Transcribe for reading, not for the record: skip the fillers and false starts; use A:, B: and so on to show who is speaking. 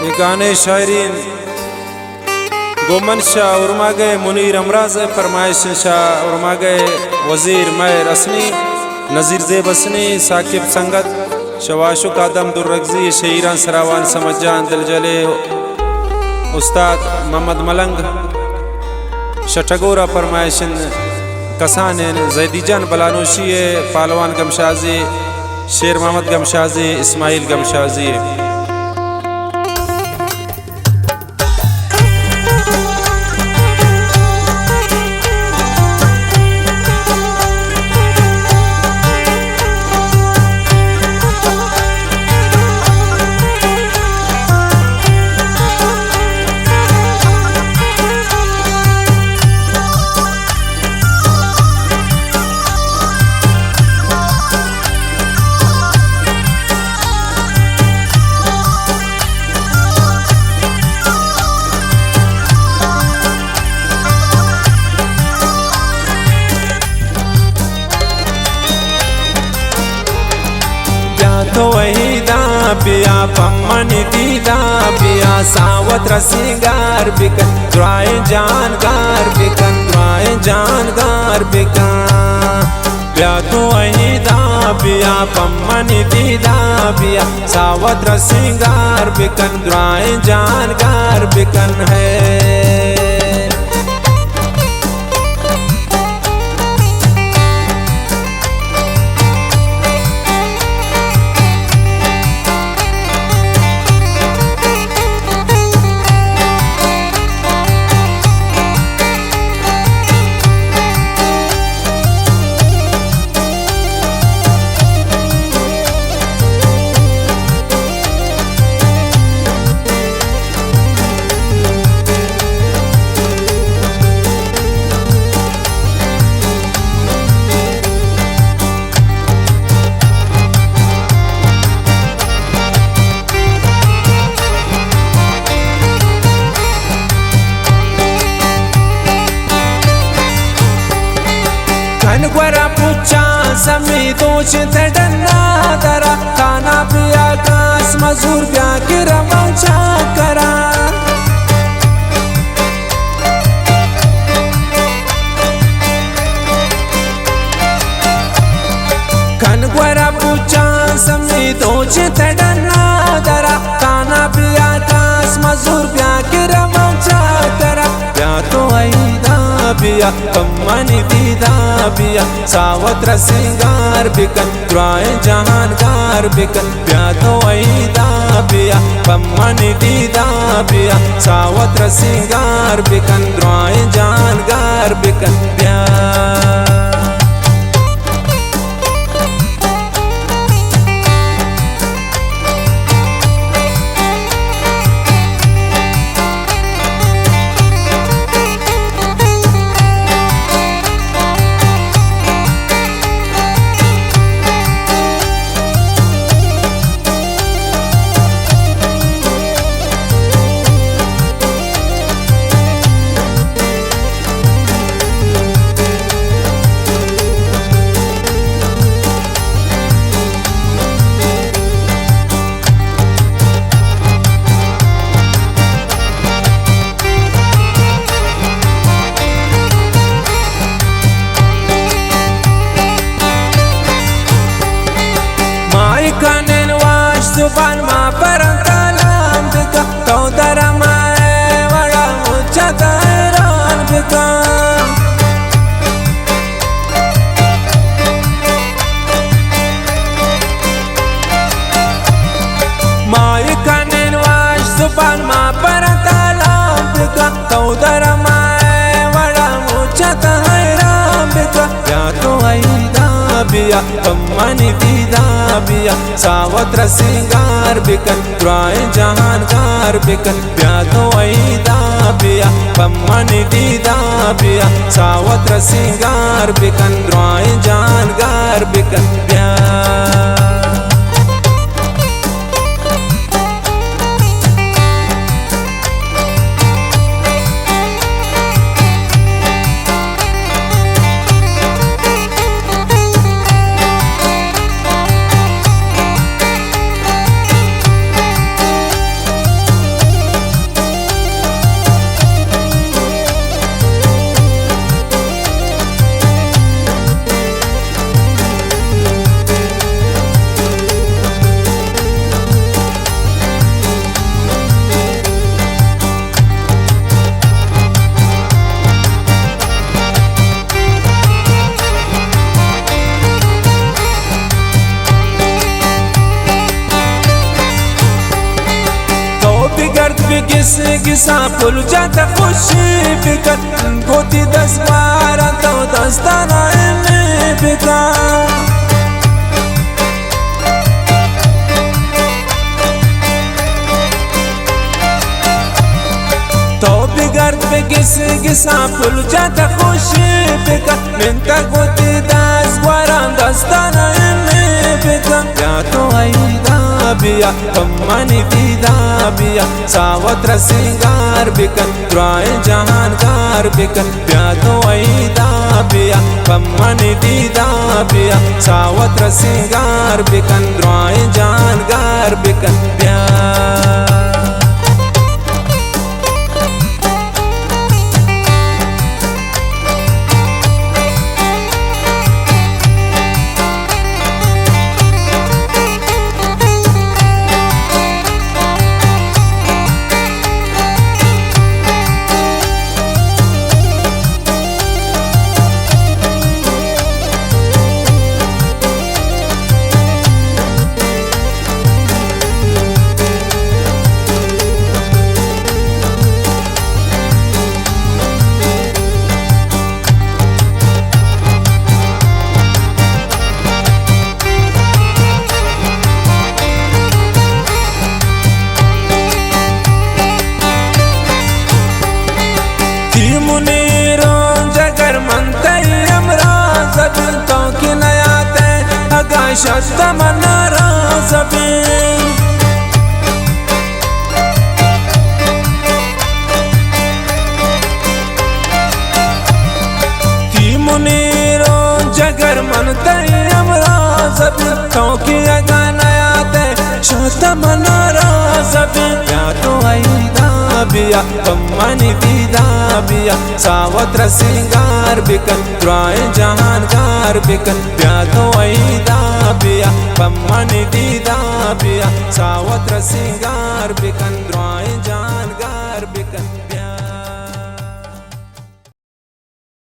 A: ये गाने शायरीन गोमन शाह उर्मा गए मुनीर अमराज फरमाइश शाह उर्मा गए वज़ीर मैर असनी नज़ीर ज़ेब असनी साकिब संगत शवाशुक आदम दुर्रगजी शेरान सरावान समझान दिलजले उस्ताद मोहम्मद मलंग शटगोरा फरमाइशन कसान जैदीजान बलानोशी पालवान गमशाजी शेर मोहम्मद गमशाजी इस्माइल गमशाजी तो वही दा पिया पम्मन दीदा पिया सावत रसिंगार बिकन द्राय जानगार बिकन द्राय जानगार बिकन पिया तो वही दा पिया पम्मन दीदा पिया सावत रसिंगार बिकन द्राय जानगार बिकन है। Guarda puccia sami doce te danna dara kana piya kas mazur pya kira mancha kara kan guarda puccia sami doce te danna dara kana piya kas mazur pya kira mancha kara pya to aida पिया पम्मनी दीदा पिया सावत रसिंगार बिकन द्राय जहानगार बिकन पिया तो ऐदा पिया पम्मनी दीदा पिया सावत रसिंगार बिकन द्राय जहानगार बिकन पिया kanen wash suban ma parantalam bika to daramae wala mucha dairan bika mai kanen wash suban ma parantalam bika to daramae wala mucha dairan bika ya to aida पिया पम्मनी दीदा पिया सावत रसिंगार बिकन द्राय जहानगार बिकन पिया तो ऐदा पिया पम्मनी दीदा पिया सावत रसिंगार बिकन द्राय जहानगार बिकन पिया गिसा फुल जाता खुशी बिकन गोती 10-12 तो दस्ताना में बिका तो बिगड़ पे गिसा फुल जाता खुशी बिकन मिनता गोती 10-12 दस्ताना में बिका या तो आईदा बिया कम्मनी दीदा बिया सावत्र सिंगार बिकन द्राय जहान गार बिकन ब्या तो आईदा बिया कम्मनी दीदा बिया सावत्र सिंगार बिकन द्राय जहान गार बिकन ब्या शत मनारा ज़बीन की मुनीरो जगर मन तई अमरा ज़बीन तो की अगानाया ते शत मनारा ज़बीन या तो आईदा बिया कम्मनी दीदा बिया सावत्र सिंगार बिकन द्राय जहान गार बिकन ब्या तो आईदा बिया कम्मनी दीदा बिया सावत्र सिंगार बिकन द्राय